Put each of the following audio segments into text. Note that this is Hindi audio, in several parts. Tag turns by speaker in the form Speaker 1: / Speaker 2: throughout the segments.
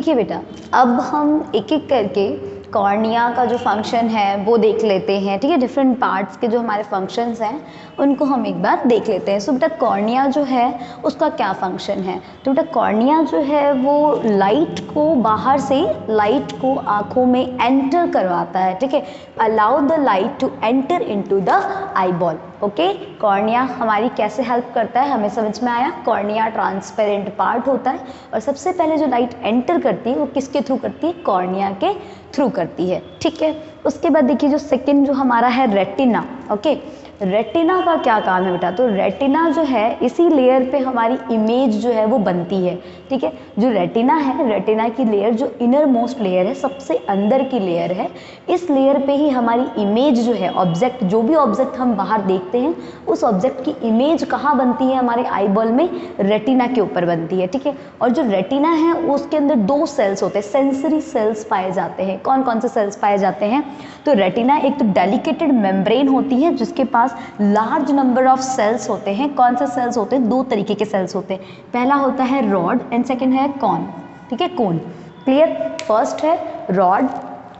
Speaker 1: देखिए बेटा, अब हम एक एक करके कॉर्निया का जो फंक्शन है वो देख लेते हैं। ठीक है, डिफरेंट पार्ट्स के जो हमारे फंक्शंस हैं उनको हम एक बार देख लेते हैं। सो बेटा कॉर्निया जो है उसका क्या फंक्शन है? तो बेटा कॉर्निया जो है वो लाइट को बाहर से लाइट को आँखों में एंटर करवाता है। ठीक है, allow the light to enter into the eyeball. Okay, cornea हमारी कैसे हेल्प करता है हमें समझ में आया। कॉर्निया ट्रांसपेरेंट पार्ट होता है और सबसे पहले जो लाइट एंटर करती है वो किसके थ्रू करती है? कॉर्निया के थ्रू करती है। ठीक है, उसके बाद देखिए जो सेकंड जो हमारा है रेटिना। ओके, रेटिना का क्या काम है बेटा? तो रेटिना जो है इसी लेयर पे हमारी इमेज जो है वो बनती है। ठीक है, जो रेटिना है, रेटिना की लेयर जो इनर मोस्ट लेयर है, सबसे अंदर की लेयर है, इस लेयर पे ही हमारी इमेज जो है, ऑब्जेक्ट, जो भी ऑब्जेक्ट हम बाहर देखते हैं उस ऑब्जेक्ट की इमेज कहाँ बनती है? हमारे आई बॉल में रेटिना के ऊपर बनती है। ठीक है, और जो रेटिना है उसके अंदर दो सेल्स होते हैं, सेंसरी सेल्स पाए जाते हैं। कौन कौन से सेल्स पाए जाते हैं? तो रेटिना एक तो डेलिकेटेड मेम्ब्रेन होती है जिसके पास लार्ज नंबर ऑफ सेल्स होते हैं। कौन से सेल्स होते हैं? दो तरीके के सेल्स होते हैं, पहला होता है रॉड एंड सेकंड है कॉन। ठीक है, कोन। क्लियर? फर्स्ट है रॉड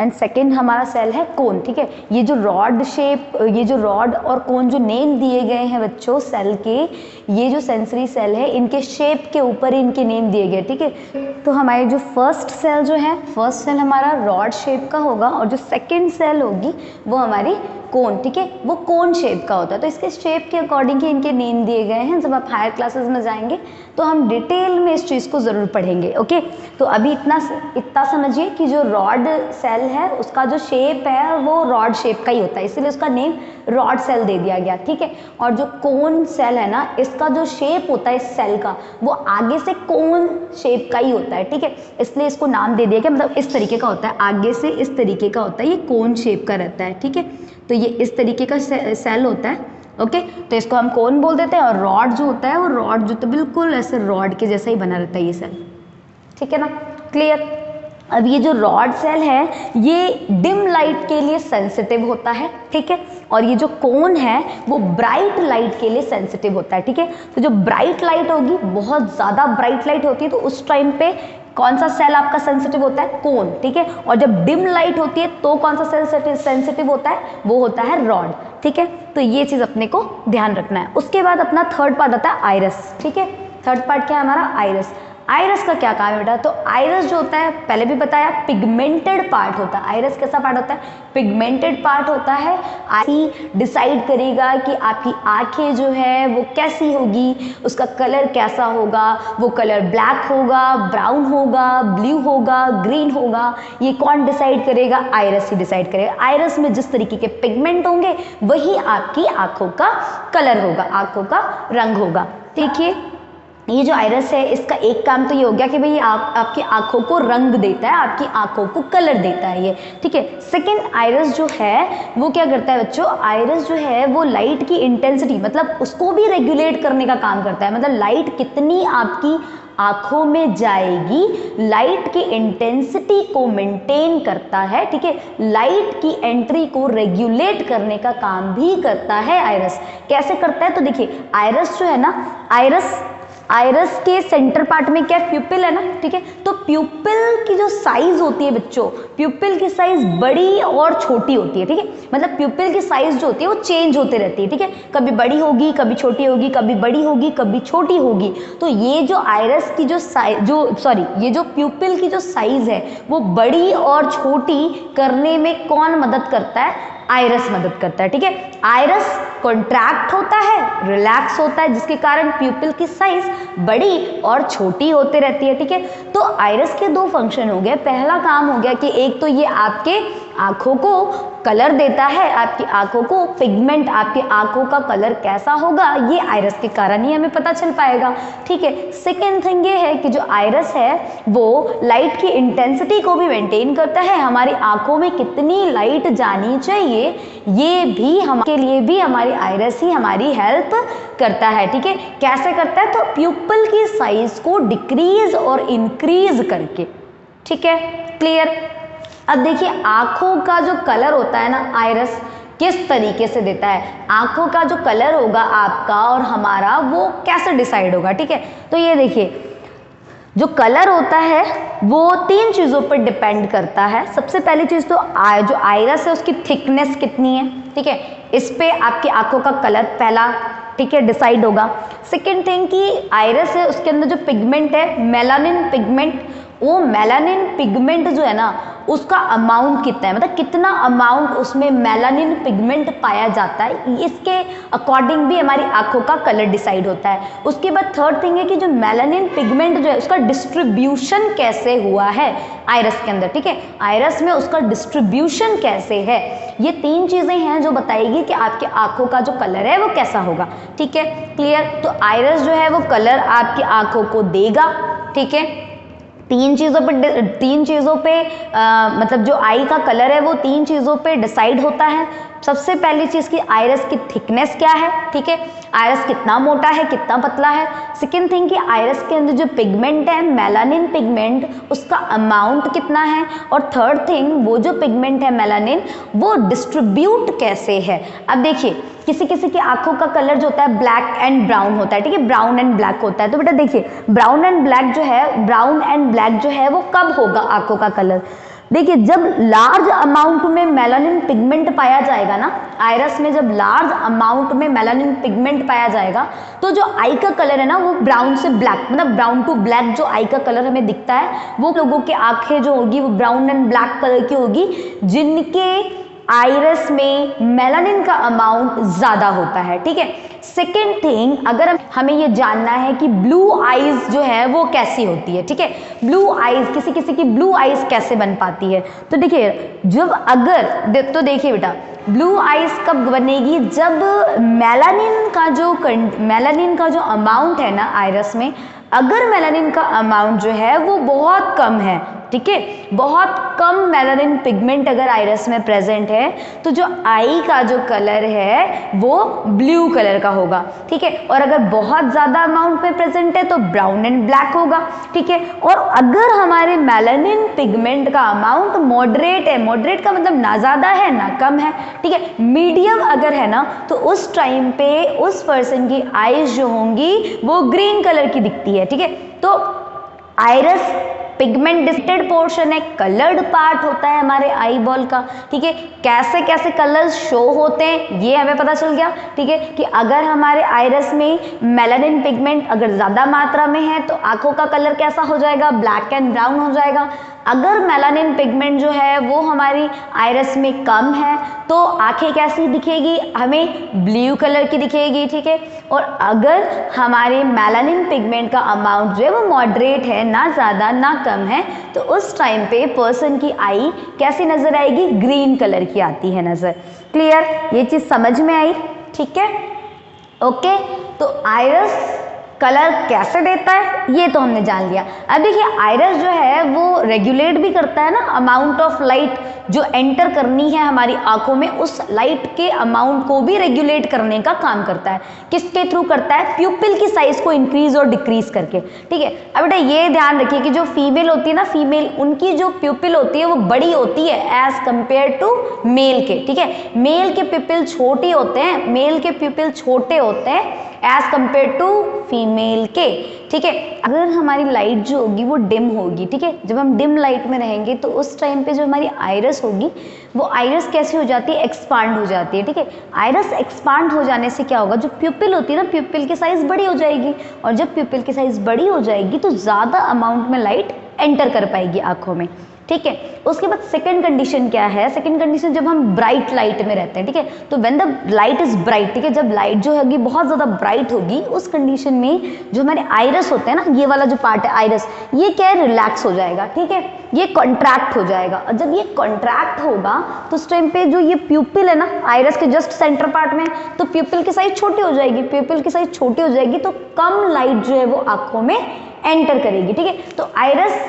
Speaker 1: एंड सेकेंड हमारा सेल है कोन। ठीक है, ये जो रॉड शेप, ये जो रॉड और कोन जो नेम दिए गए हैं बच्चों सेल के, ये जो सेंसरी सेल है इनके शेप के ऊपर इनके नेम दिए गए। ठीक है, तो हमारे जो फर्स्ट सेल जो है, फर्स्ट सेल हमारा रॉड शेप का होगा और जो सेकेंड सेल होगी वो हमारी कोन। ठीक है, वो कोन शेप का होता है। तो इसके शेप के अकॉर्डिंग ही इनके नेम दिए गए हैं। जब आप हायर क्लासेस में जाएंगे तो हम डिटेल में इस चीज़ को ज़रूर पढ़ेंगे। ओके, तो अभी इतना समझिए कि जो रॉड सेल है उसका जो शेप है वो रॉड शेप का ही होता है, इसीलिए उसका नेम रॉड सेल दे दिया गया। ठीक है, और जो कोन सेल है ना, इसका जो शेप होता है इस सेल का वो आगे से कोन शेप का ही होता है। ठीक है, इसलिए इसको नाम दे दिया गया, मतलब इस तरीके का होता है, आगे से इस तरीके का होता है, ये कोन शेप का रहता है। ठीक है, तो ये इस तरीके का सेल होता है। ओके, तो इसको हम कोन बोल देते हैं और रॉड जो होता है वो रॉड जो तो बिल्कुल ऐसे रॉड के जैसा ही बना रहता है ये सेल। ठीक है ना? क्लियर? अब ये जो रॉड सेल है ये डिम लाइट के लिए सेंसिटिव होता है। ठीक है, और ये जो कोन है वो ब्राइट लाइट के लिए सेंसिटिव होता है। ठीक है, तो जो ब्राइट लाइट होगी, बहुत ज़्यादा ब्राइट लाइट होती है तो उस टाइम पे कौन सा सेल आपका सेंसिटिव होता है? कोन। ठीक है, और जब डिम लाइट होती है तो कौन सा सेल सेंसिटिव होता है? वो होता है रॉड। ठीक है, तो ये चीज़ अपने को ध्यान रखना है। उसके बाद अपना थर्ड पार्ट आता है आइरस। ठीक है, थर्ड पार्ट क्या है हमारा? आइरस। आइरस का क्या काम है बेटा? तो आइरस जो होता है, पहले भी बताया, पिगमेंटेड पार्ट होता है। आइरस कैसा पार्ट होता है? पिगमेंटेड पार्ट होता है। आई डिसाइड करेगा कि आपकी आंखें जो है वो कैसी होगी, उसका कलर कैसा होगा, वो कलर ब्लैक होगा, ब्राउन होगा, ब्लू होगा, ग्रीन होगा, ये कौन डिसाइड करेगा? आइरस ही डिसाइड करेगा। आइरस में जिस तरीके के पिगमेंट होंगे वही आपकी आंखों का कलर होगा, आंखों का रंग होगा। देखिए, ये जो आइरस है इसका एक काम तो ये हो गया कि भाई आपकी आंखों को रंग देता है, आपकी आंखों को कलर देता है ये। ठीक है, सेकंड आइरस जो है वो क्या करता है बच्चों? आइरस जो है वो लाइट की इंटेंसिटी, मतलब उसको भी रेगुलेट करने का काम करता है। मतलब लाइट कितनी आपकी आंखों में जाएगी, लाइट की इंटेंसिटी को मेंटेन करता है। ठीक है, लाइट की एंट्री को रेगुलेट करने का काम भी करता है आइरस। कैसे करता है? तो देखिए, आइरस जो है ना, आइरस के सेंटर पार्ट में क्या प्यूपिल है ना। ठीक है, तो प्यूपिल की जो साइज होती है बच्चों, प्यूपिल की साइज बड़ी और छोटी होती है। ठीक है, मतलब प्यूपिल की साइज जो होती है वो चेंज होते रहती है। ठीक है, कभी बड़ी होगी, कभी छोटी होगी, कभी बड़ी होगी, कभी छोटी होगी। तो ये जो आइरस की ये जो प्यूपिल की जो साइज है वो बड़ी और छोटी करने में कौन मदद करता है? आइरस मदद करता है। ठीक है, आइरस कॉन्ट्रैक्ट होता है, रिलैक्स होता है, जिसके कारण प्यूपिल की साइज बड़ी और छोटी होते रहती है। ठीक है, तो आइरस के दो फंक्शन हो गए। पहला काम हो गया कि एक तो ये आपके आंखों को कलर देता है, आपकी आंखों को पिगमेंट, आपकी आंखों का कलर कैसा होगा ये आइरस के कारण ही हमें पता चल पाएगा। ठीक है, सेकेंड थिंग ये है कि जो आइरस है वो लाइट की इंटेंसिटी को भी मेंटेन करता है। हमारी आंखों में कितनी लाइट जानी चाहिए ये भी हमारे लिए भी हमारी आइरस ही हमारी हेल्प करता है। ठीक है, कैसे करता है? तो प्यूपिल की साइज को डिक्रीज और इंक्रीज करके। ठीक है, क्लियर? अब देखिए, आंखों का जो कलर होता है ना, आइरस किस तरीके से देता है। आंखों का जो कलर होगा आपका और हमारा वो कैसे डिसाइड होगा। ठीक है, तो ये देखिए, जो कलर होता है वो 3 चीज़ों पर डिपेंड करता है। सबसे पहली चीज़ तो जो आइरस है उसकी थिकनेस कितनी है, ठीक है, इस पे आपकी आंखों का कलर पहला, ठीक है, डिसाइड होगा। सेकेंड थिंग कि आइरस है उसके अंदर जो पिगमेंट है मेलानिन पिगमेंट, वो मेलानिन पिगमेंट जो है ना उसका अमाउंट कितना है, मतलब कितना अमाउंट उसमें मेलानिन पिगमेंट पाया जाता है, इसके अकॉर्डिंग भी हमारी आंखों का कलर डिसाइड होता है। उसके बाद थर्ड थिंग है कि जो मेलानिन पिगमेंट जो है उसका डिस्ट्रीब्यूशन कैसे हुआ है आइरस के अंदर, ठीक है, आइरस में उसका डिस्ट्रीब्यूशन कैसे है। ये 3 चीज़ें हैं जो बताएगी कि आपकी आंखों का जो कलर है वो कैसा होगा, ठीक है, क्लियर। तो आइरस जो है वो कलर आपकी आंखों को देगा, ठीक है। 3 चीज़ों पे मतलब जो आई का कलर है वो 3 चीज़ों पे डिसाइड होता है। सबसे पहली चीज़ की आइरस की थिकनेस क्या है, ठीक है, आइरस कितना मोटा है कितना पतला है। सेकेंड थिंग कि आइरस के अंदर जो पिगमेंट है मेलानिन पिगमेंट उसका अमाउंट कितना है। और थर्ड थिंग वो जो पिगमेंट है मेलानिन वो डिस्ट्रीब्यूट कैसे है। अब देखिए किसी किसी की आंखों का कलर जो होता है ब्लैक एंड ब्राउन होता है, ठीक है, ब्राउन एंड ब्लैक होता है। तो बेटा देखिए ब्राउन एंड ब्लैक जो है वो कब होगा आंखों का कलर, देखिए जब लार्ज अमाउंट में मेलानिन पिगमेंट पाया जाएगा ना, आइरस में जब लार्ज अमाउंट में मेलानिन पिगमेंट पाया जाएगा तो जो आई का कलर है ना वो ब्राउन से ब्लैक, मतलब ब्राउन टू ब्लैक जो आई का कलर हमें दिखता है वो लोगों की आंखें जो होगी वो ब्राउन एंड ब्लैक कलर की होगी जिनके आइरस में मेलानिन का अमाउंट ज़्यादा होता है, ठीक है। सेकेंड थिंग अगर हमें ये जानना है कि ब्लू आइज जो है वो कैसी होती है, ठीक है, ब्लू आइज किसी किसी की ब्लू आइज कैसे बन पाती है, तो देखिए जब अगर तो देखिए बेटा ब्लू आइज कब बनेगी जब मेलानिन का जो अमाउंट है ना आइरस में, अगर मेलानिन का अमाउंट जो है वो बहुत कम है, ठीक है, बहुत कम मेलानिन पिगमेंट अगर आइरस में प्रेजेंट है तो जो आई का जो कलर है वो ब्लू कलर का होगा, ठीक है। और अगर बहुत ज़्यादा अमाउंट में प्रेजेंट है तो ब्राउन एंड ब्लैक होगा, ठीक है। और अगर हमारे मेलानिन पिगमेंट का अमाउंट मॉडरेट है, मॉडरेट का मतलब ना ज़्यादा है ना कम है, ठीक है, मीडियम अगर है ना तो उस टाइम पे उस पर्सन की आईज जो होंगी वो ग्रीन कलर की दिखती है, ठीक है। तो आइरस पिगमेंट डिस्टेड पोर्शन है, कलर्ड पार्ट होता है हमारे आई बॉल का, ठीक है। कैसे कैसे कलर्स शो होते हैं ये हमें पता चल गया, ठीक है, कि अगर हमारे आइरस में मेलानिन पिगमेंट अगर ज़्यादा मात्रा में है तो आंखों का कलर कैसा हो जाएगा, ब्लैक एंड ब्राउन हो जाएगा। अगर मेलानिन पिगमेंट जो है वो हमारी आइरस में कम है तो आंखें कैसी दिखेगी, हमें ब्लू कलर की दिखेगी, ठीक है। और अगर हमारे मेलानिन पिगमेंट का अमाउंट जो है वो मॉडरेट है, ना ज़्यादा ना कम है, तो उस टाइम पे पर्सन की आई कैसी नज़र आएगी, ग्रीन कलर की आती है नज़र। क्लियर, ये चीज़ समझ में आई, ठीक है, ओके। तो आइरस कलर कैसे देता है ये तो हमने जान लिया। अब देखिए आइरस जो है वो रेगुलेट भी करता है ना अमाउंट ऑफ लाइट जो एंटर करनी है हमारी आंखों में, उस लाइट के अमाउंट को भी रेगुलेट करने का काम करता है। किसके थ्रू करता है, प्यूपिल की साइज को इंक्रीज और डिक्रीज करके, ठीक है। अब बेटा ये ध्यान रखिए कि जो फीमेल होती है ना, फीमेल उनकी जो प्यूपिल होती है वो बड़ी होती है एज कंपेयर टू मेल के, ठीक है। मेल के प्यूपिल छोटे होते हैं, मेल के प्यूपिल छोटे होते हैं एज कंपेयर टू फीमेल के, ठीक है। अगर हमारी लाइट जो होगी वो डिम होगी, ठीक है, जब हम डिम लाइट में रहेंगे तो उस टाइम पे जो हमारी आइरस होगी वो आइरस कैसी हो जाती है, एक्सपांड हो जाती है, ठीक है। आइरस एक्सपांड हो जाने से क्या होगा, जो प्यूपिल होती है ना, प्यूपिल की साइज बड़ी हो जाएगी, और जब प्यूपिल की साइज बड़ी हो जाएगी तो ज़्यादा अमाउंट में लाइट एंटर कर पाएगी आंखों में, ठीक है। उसके बाद सेकंड कंडीशन क्या है, सेकंड कंडीशन जब हम ब्राइट लाइट में रहते हैं, ठीक है, तो when the light is bright, ठीक है, जब लाइट जो होगी बहुत ज़्यादा ब्राइट होगी उस कंडीशन में जो हमारे आइरस होते हैं ना, ये वाला जो पार्ट है आइरस, ये क्या है, रिलैक्स हो जाएगा, ठीक है, ये कॉन्ट्रैक्ट हो जाएगा। और जब ये कॉन्ट्रैक्ट होगा तो उस टाइम पे जो ये प्यूपिल है ना आइरस के जस्ट सेंटर पार्ट में, तो प्यूपिल की साइज छोटी हो जाएगी, प्यूपिल की साइज छोटी हो जाएगी तो कम लाइट जो है वो आंखों में एंटर करेगी, ठीक है। तो आइरस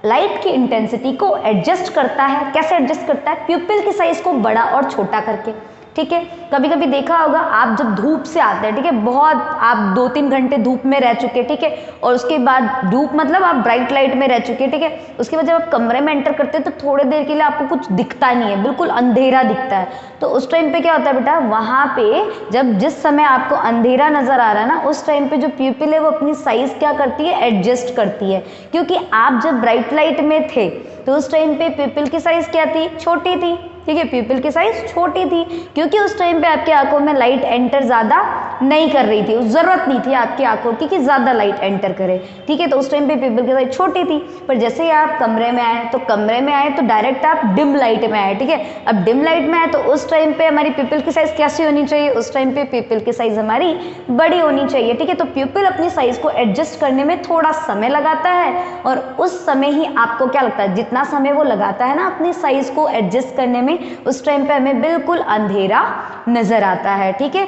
Speaker 1: लाइट की इंटेंसिटी को एडजस्ट करता है, कैसे एडजस्ट करता है, प्यूपिल की साइज को बड़ा और छोटा करके, ठीक है। कभी कभी देखा होगा आप जब धूप से आते हैं, ठीक है, बहुत आप 2-3 घंटे धूप में रह चुके, ठीक है, और उसके बाद धूप मतलब आप ब्राइट लाइट में रह चुके, ठीक है, उसके बाद जब आप कमरे में एंटर करते हैं तो थोड़ी देर के लिए आपको कुछ दिखता नहीं है, बिल्कुल अंधेरा दिखता है। तो उस टाइम पे क्या होता है बेटा, वहाँ पे जब जिस समय आपको अंधेरा नजर आ रहा है ना, उस टाइम पे जो प्यूपिल है वो अपनी साइज क्या करती है, एडजस्ट करती है। क्योंकि आप जब ब्राइट लाइट में थे तो उस टाइम पे प्यूपिल की साइज क्या थी, छोटी थी, ठीक है, प्यूपिल की साइज छोटी थी, क्योंकि उस टाइम पे आपकी आंखों में लाइट एंटर ज्यादा नहीं कर रही थी, जरूरत नहीं थी आपकी आंखों की कि ज्यादा लाइट एंटर करे, ठीक है। तो उस टाइम पे प्यूपिल की साइज छोटी थी। पर जैसे ही आप कमरे में आए तो डायरेक्ट आप डिम लाइट में आए, ठीक है। अब डिम लाइट में आए तो उस टाइम पे हमारी प्यूपिल की साइज कैसी होनी चाहिए, उस टाइम पे प्यूपिल की साइज हमारी बड़ी होनी चाहिए, ठीक है। तो प्यूपिल अपनी साइज को एडजस्ट करने में थोड़ा समय लगाता है, और उस समय ही आपको क्या लगता है, जितना समय वो लगाता है ना अपनी साइज को एडजस्ट करने में, उस टाइम पे हमें बिल्कुल अंधेरा नजर आता है, ठीक है।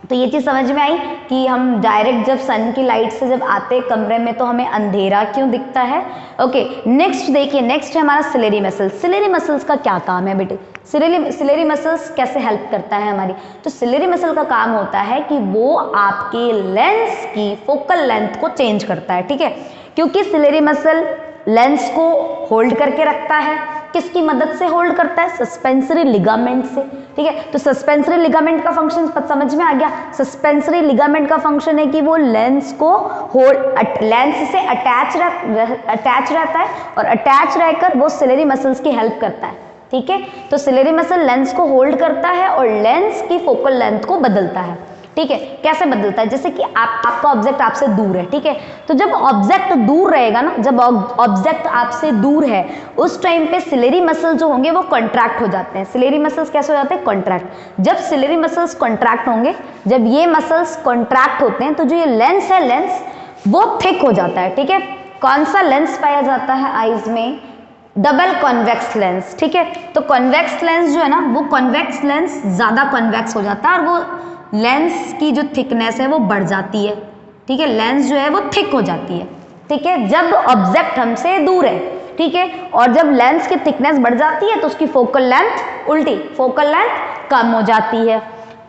Speaker 1: तो ये चीज समझ में आई कि हम डायरेक्ट जब सन की लाइट से जब आते कमरे में तो हमें अंधेरा क्यों दिखता है। ओके, नेक्स्ट देखिए, नेक्स्ट है हमारा सिलेरी मसल्स। सिलेरी मसल्स का क्या काम है बेटे, सिलेरी मसल्स कैसे हेल्प करता है हमारी। तो सिलेरी मसल का काम होता है कि वो आपके लेंस की फोकल लेंथ को चेंज करता है, ठीक है। क्योंकि सिलेरी मसल लेंस को होल्ड करके रखता है, किसकी मदद से होल्ड करता है, सस्पेंसरी लिगामेंट से, ठीक है। तो सस्पेंसरी लिगामेंट का फंक्शन समझ में आ गया। सस्पेंसरी लिगामेंट का फंक्शन है कि वो लेंस को होल्ड, लेंस से अटैच रहता है, और अटैच रहकर वो सिलेरी मसल्स की हेल्प करता है, ठीक है। तो सिलेरी मसल लेंस को होल्ड करता है और लेंस की फोकल लेंथ को बदलता है, ठीक है। कैसे बदलता है, जैसे कि आपका ऑब्जेक्ट आपसे दूर है, ठीक है। तो जब ऑब्जेक्ट दूर रहेगा ना, जब ऑब्जेक्ट आपसे दूर है उस टाइम पे सिलेरी मसल जो होंगे वो कॉन्ट्रैक्ट हो जाते हैं। सिलेरी मसल्स कैसे हो जाते हैं, कॉन्ट्रैक्ट। जब सिलेरी मसल्स कॉन्ट्रैक्ट होंगे, जब ये मसल्स कॉन्ट्रैक्ट होते हैं तो जो ये लेंस है, लेंस वो थिक हो जाता है, ठीक है। कौन सा लेंस पाया जाता है आईज में, डबल कॉन्वेक्स लेंस, ठीक है। तो कॉन्वेक्स लेंस जो है ना, वो कॉन्वेक्स लेंस ज्यादा कॉन्वेक्स हो जाता है और वो लेंस की जो थिकनेस है वो बढ़ जाती है, ठीक है। लेंस जो है वो थिक हो जाती है, ठीक है, जब ऑब्जेक्ट हमसे दूर है, ठीक है। और जब लेंस की थिकनेस बढ़ जाती है तो उसकी फोकल लेंथ उल्टी, फोकल लेंथ कम हो जाती है।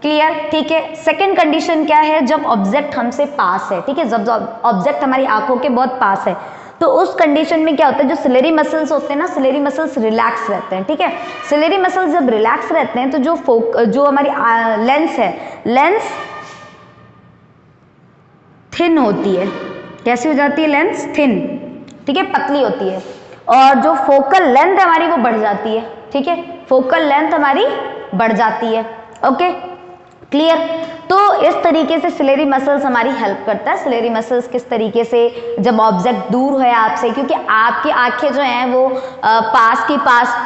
Speaker 1: क्लियर, ठीक है। सेकंड कंडीशन क्या है, जब ऑब्जेक्ट हमसे पास है, ठीक है, जब ऑब्जेक्ट हमारी आंखों के बहुत पास है तो उस कंडीशन में क्या होता है, जो सिलेरी मसल्स होते हैं ना, सिलेरी मसल्स रिलैक्स रहते हैं, ठीक है। सिलेरी मसल्स जब रिलैक्स रहते हैं तो जो हमारी लेंस है, लेंस थिन होती है। कैसी हो जाती है, लेंस थिन, ठीक है, पतली होती है। और जो फोकल लेंथ हमारी वो बढ़ जाती है, ठीक है, फोकल लेंथ हमारी बढ़ जाती है। Okay, clear. तो इस तरीके से सिलेरी मसल्स हमारी हेल्प करता है। सिलेरी मसल्स किस तरीके से, जब ऑब्जेक्ट दूर है आपसे, क्योंकि आपकी आंखें जो हैं वो पास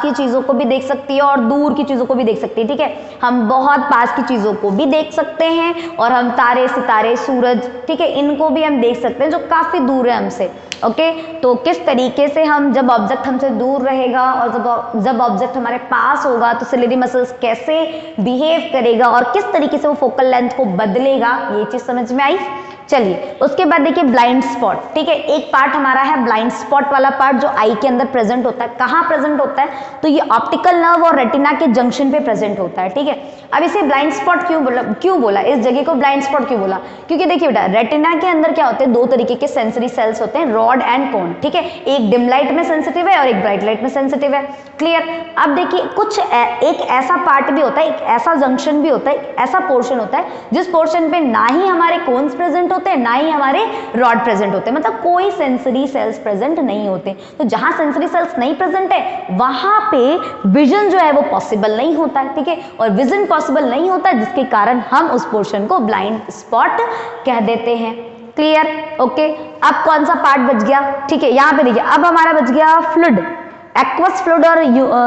Speaker 1: की चीज़ों को भी देख सकती है और दूर की चीज़ों को भी देख सकती है, ठीक है। हम बहुत पास की चीज़ों को भी देख सकते हैं और हम तारे, सितारे, सूरज, ठीक है, इनको भी हम देख सकते हैं जो काफ़ी दूर है हमसे। ओके, तो किस तरीके से हम, जब ऑब्जेक्ट हमसे दूर रहेगा और जब ऑब्जेक्ट हमारे पास होगा तो सिलेरी मसल्स कैसे बिहेव करेगा और किस तरीके से वो फोकल लेंथ को बदलेगा, ये चीज समझ में आई। चलिए, उसके बाद देखिए ब्लाइंड स्पॉट, ठीक है। एक पार्ट हमारा है ब्लाइंड स्पॉट वाला पार्ट जो आई के अंदर प्रेजेंट होता है। कहाँ प्रेजेंट होता है, तो ये ऑप्टिकल नर्व और रेटिना के जंक्शन पे प्रेजेंट होता है, ठीक है। अब इसे ब्लाइंड स्पॉट क्यों बोला, इस जगह को ब्लाइंड स्पॉट क्यों बोला, क्योंकि देखिए बेटा, रेटिना के अंदर क्या होते हैं, दो तरीके के सेंसरी सेल्स होते हैं, रॉड एंड कोन, ठीक है। एक डिम लाइट में सेंसिटिव है और एक ब्राइट लाइट में सेंसिटिव है। क्लियर। अब देखिए, कुछ एक ऐसा पार्ट भी होता है, एक ऐसा जंक्शन भी होता है, एक ऐसा पोर्शन होता है जिस पोर्शन पे ना ही हमारे कोन्स प्रेजेंट होते हैं, ना ही हमारे रॉड प्रेजेंट होते हैं, मतलब कोई सेंसरी सेल्स प्रेजेंट नहीं होते। तो जहां सेंसरी सेल्स नहीं प्रेजेंट है वहां पे विजन जो है वो पॉसिबल नहीं होता है, ठीक है। और विजन पॉसिबल नहीं होता है जिसके कारण हम उस पोर्शन को ब्लाइंड स्पॉट कह देते हैं। Clear, okay. अब कौन सा पार्ट बच गया, ठीक है, यहाँ पे देखिए, अब हमारा बच गया फ्लूइड, एक्वस फ्लूइड और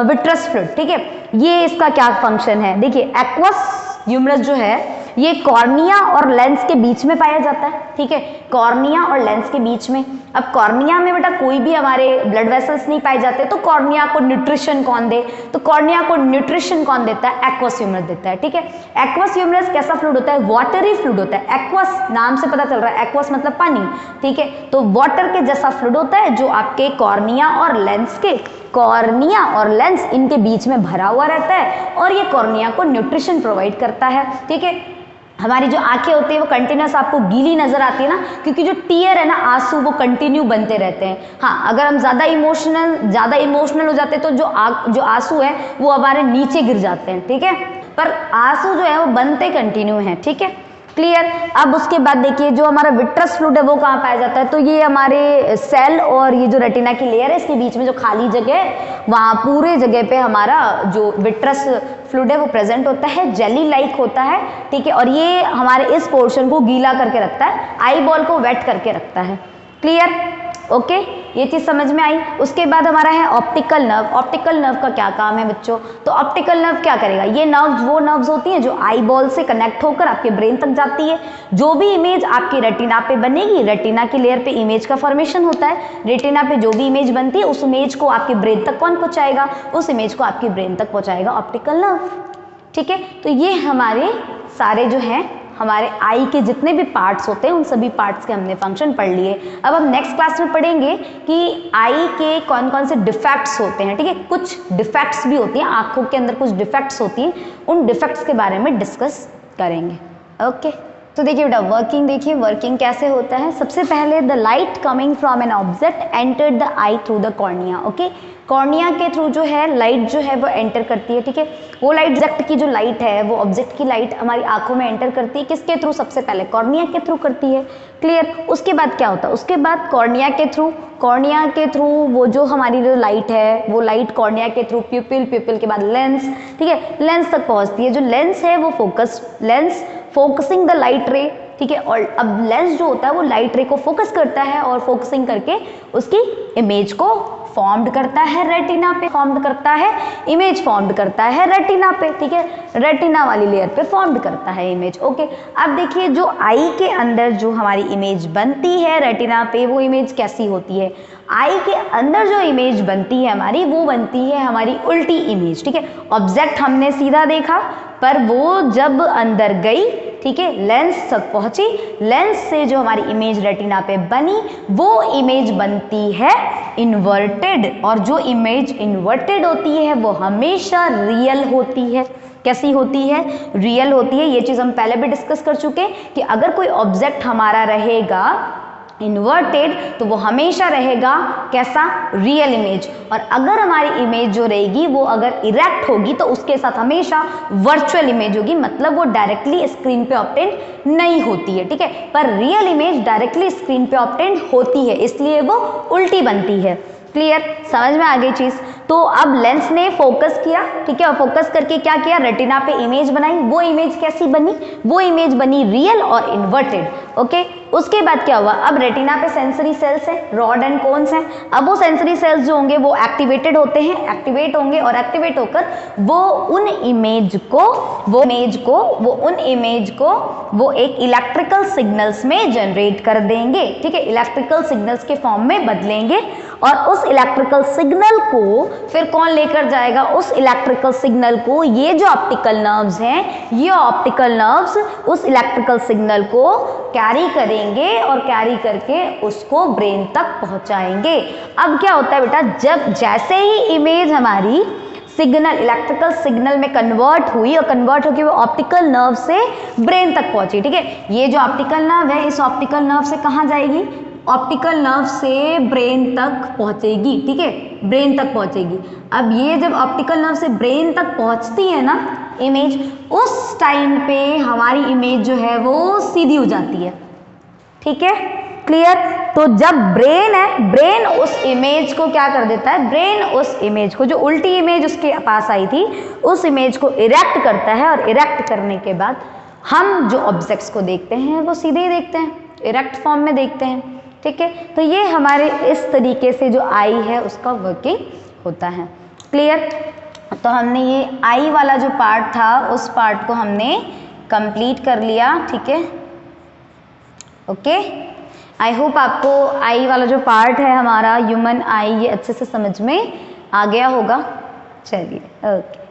Speaker 1: विट्रस फ्लूइड, ठीक है। ये इसका क्या फंक्शन है, देखिए, एक्वस ह्यूमरस जो है, ये कॉर्निया और लेंस के बीच में पाया जाता है, ठीक है, कॉर्निया और लेंस के बीच में। अब कॉर्निया में बेटा कोई भी हमारे ब्लड वेसल्स नहीं पाए जाते, तो कॉर्निया को न्यूट्रिशन कौन दे, तो कॉर्निया को न्यूट्रिशन कौन देता है, एक्वस ह्यूमरस देता है, ठीक है। एक्वस ह्यूमरस कैसा फ्लूइड होता है, वाटरी फ्लूइड होता है। एक्वस नाम से पता चल रहा है, एक्वस मतलब पानी, ठीक है, तो वाटर के जैसा फ्लूइड होता है जो आपके कॉर्निया और लेंस के, कॉर्निया और लेंस इनके बीच में भरा हुआ रहता है और ये कॉर्निया को न्यूट्रिशन प्रोवाइड करता है, ठीक है। हमारी जो आंखें होती है वो कंटिन्यूस आपको गीली नजर आती है ना, क्योंकि जो टीयर है ना, आंसू, वो कंटिन्यू बनते रहते हैं। हाँ, अगर हम ज़्यादा इमोशनल हो जाते हैं तो जो आंसू है वो हमारे नीचे गिर जाते हैं, ठीक है, पर आंसू जो है वो बनते कंटिन्यू हैं, ठीक है, क्लियर। अब उसके बाद देखिए जो हमारा विट्रस फ्लूइड है वो कहाँ पाया जाता है, तो ये हमारे सेल और ये जो रेटिना की लेयर है इसके बीच में जो खाली जगह है वहाँ पूरे जगह पे हमारा जो विट्रस फ्लूइड है वो प्रेजेंट होता है, जेली लाइक होता है, ठीक है, और ये हमारे इस पोर्शन को गीला करके रखता है, आई बॉल को वेट करके रखता है, क्लियर, ओके, ये चीज समझ में आई। उसके बाद हमारा है ऑप्टिकल नर्व। ऑप्टिकल नर्व का क्या काम है बच्चों, तो ऑप्टिकल नर्व क्या करेगा, ये नर्व्स वो नर्व्स होती हैं जो आई बॉल से कनेक्ट होकर आपके ब्रेन तक जाती है। जो भी इमेज आपकी रेटिना पे बनेगी, रेटिना की लेयर पे इमेज का फॉर्मेशन होता है, रेटिना पे जो भी इमेज बनती है उस इमेज को आपके ब्रेन तक कौन पहुंचाएगा, उस इमेज को आपके ब्रेन तक पहुंचाएगा ऑप्टिकल नर्व, ठीक है। तो ये हमारे सारे जो हैं हमारे आई के जितने भी पार्ट्स होते हैं उन सभी पार्ट्स के हमने फंक्शन पढ़ लिए। अब हम नेक्स्ट क्लास में पढ़ेंगे कि आई के कौन कौन से डिफेक्ट्स होते हैं, ठीक है, कुछ डिफेक्ट्स भी होती हैं, आंखों के अंदर कुछ डिफेक्ट्स होती हैं, उन डिफेक्ट्स के बारे में डिस्कस करेंगे, ओके। तो देखिए बेटा वर्किंग, देखिए वर्किंग कैसे होता है। सबसे पहले the light coming from an object enter the I through the cornea, okay, cornea के थ्रू जो है लाइट जो है वो एंटर करती है, ठीक है, वो लाइट ऑब्जेक्ट की जो लाइट है वो ऑब्जेक्ट की लाइट हमारी आंखों में एंटर करती है, किसके थ्रू, सबसे पहले कॉर्निया के थ्रू करती है, क्लियर। उसके बाद क्या होता है, उसके बाद कॉर्निया के थ्रू वो जो हमारी जो लाइट है वो लाइट कॉर्निया के थ्रू प्यूपिल के बाद लेंस, ठीक है, लेंस तक पहुंचती है। जो लेंस है वो लेंस फोकसिंग द लाइट रे, ठीक है, और अब लेंस जो होता है वो लाइट रे को फोकस करता है और फोकसिंग करके उसकी इमेज को फॉर्म्ड करता है रेटिना पे, फॉर्म्ड करता है इमेज, फॉर्म्ड करता है रेटिना पे, ठीक है, रेटिना वाली लेयर पे फॉर्म्ड करता है इमेज, ओके। अब देखिए जो आई के अंदर जो हमारी इमेज बनती है रेटिना पे वो इमेज कैसी होती है, आई के अंदर जो इमेज बनती है हमारी वो बनती है हमारी उल्टी इमेज, ठीक है। ऑब्जेक्ट हमने सीधा देखा पर वो जब अंदर गई, ठीक है, लेंस तक पहुंची, लेंस से जो हमारी इमेज रेटिना पे बनी वो इमेज बनती है इन्वर्टेड, और जो इमेज इन्वर्टेड होती है वो हमेशा रियल होती है। कैसी होती है, रियल होती है। ये चीज हम पहले भी डिस्कस कर चुके हैं कि अगर कोई ऑब्जेक्ट हमारा रहेगा इन्वर्टेड तो वो हमेशा रहेगा कैसा, रियल इमेज, और अगर हमारी इमेज जो रहेगी वो अगर इरेक्ट होगी तो उसके साथ हमेशा वर्चुअल इमेज होगी, मतलब वो डायरेक्टली स्क्रीन पे ऑब्टेन नहीं होती है, ठीक है, पर रियल इमेज डायरेक्टली स्क्रीन पे ऑब्टेन होती है, इसलिए वो उल्टी बनती है, क्लियर, समझ में आ गई चीज। तो अब लेंस ने फोकस किया, ठीक है, और फोकस करके क्या किया, रेटिना पे इमेज बनाई, वो इमेज कैसी बनी, वो इमेज बनी रियल और इन्वर्टेड, ओके। उसके बाद क्या हुआ, अब रेटिना पे सेंसरी सेल्स हैं, रॉड एंड कोन्स हैं, अब वो सेंसरी सेल्स जो होंगे वो एक्टिवेटेड होते हैं, एक्टिवेट होंगे और एक्टिवेट होकर वो उन इमेज को वो एक इलेक्ट्रिकल सिग्नल्स में जनरेट कर देंगे, ठीक है, इलेक्ट्रिकल सिग्नल्स के फॉर्म में बदलेंगे, और उस इलेक्ट्रिकल सिग्नल को फिर कौन लेकर जाएगा, उस इलेक्ट्रिकल सिग्नल को ये जो ऑप्टिकल नर्व्स हैं, ये ऑप्टिकल नर्व्स उस इलेक्ट्रिकल सिग्नल को कैरी करेंगे और कैरी करके उसको ब्रेन तक पहुंचाएंगे। अब क्या होता है बेटा, जब जैसे ही इमेज हमारी सिग्नल इलेक्ट्रिकल सिग्नल में कन्वर्ट हुई और कन्वर्ट होकर वो ऑप्टिकल नर्व से ब्रेन तक पहुंची, ठीक है, ये जो ऑप्टिकल नर्व है इस ऑप्टिकल नर्व से कहाँ जाएगी, ऑप्टिकल नर्व से ब्रेन तक पहुंचेगी, ठीक है, ब्रेन तक पहुंचेगी। अब ये जब ऑप्टिकल नर्व से ब्रेन तक पहुंचती है ना इमेज, उस टाइम पे हमारी इमेज जो है वो सीधी हो जाती है, ठीक है, क्लियर। तो जब ब्रेन है, ब्रेन उस इमेज को क्या कर देता है, ब्रेन उस इमेज को, जो उल्टी इमेज उसके पास आई थी, उस इमेज को इरेक्ट करता है, और इरेक्ट करने के बाद हम जो ऑब्जेक्ट्स को देखते हैं वो सीधे ही देखते हैं, इरेक्ट फॉर्म में देखते हैं, ठीक है। तो ये हमारे इस तरीके से जो आई है उसका वर्किंग होता है, क्लियर। तो हमने ये आई वाला जो पार्ट था उस पार्ट को हमने कंप्लीट कर लिया, ठीक है। ओके, आई होप आपको आई वाला जो पार्ट है हमारा ह्यूमन आई ये अच्छे से समझ में आ गया होगा। चलिए, ओके।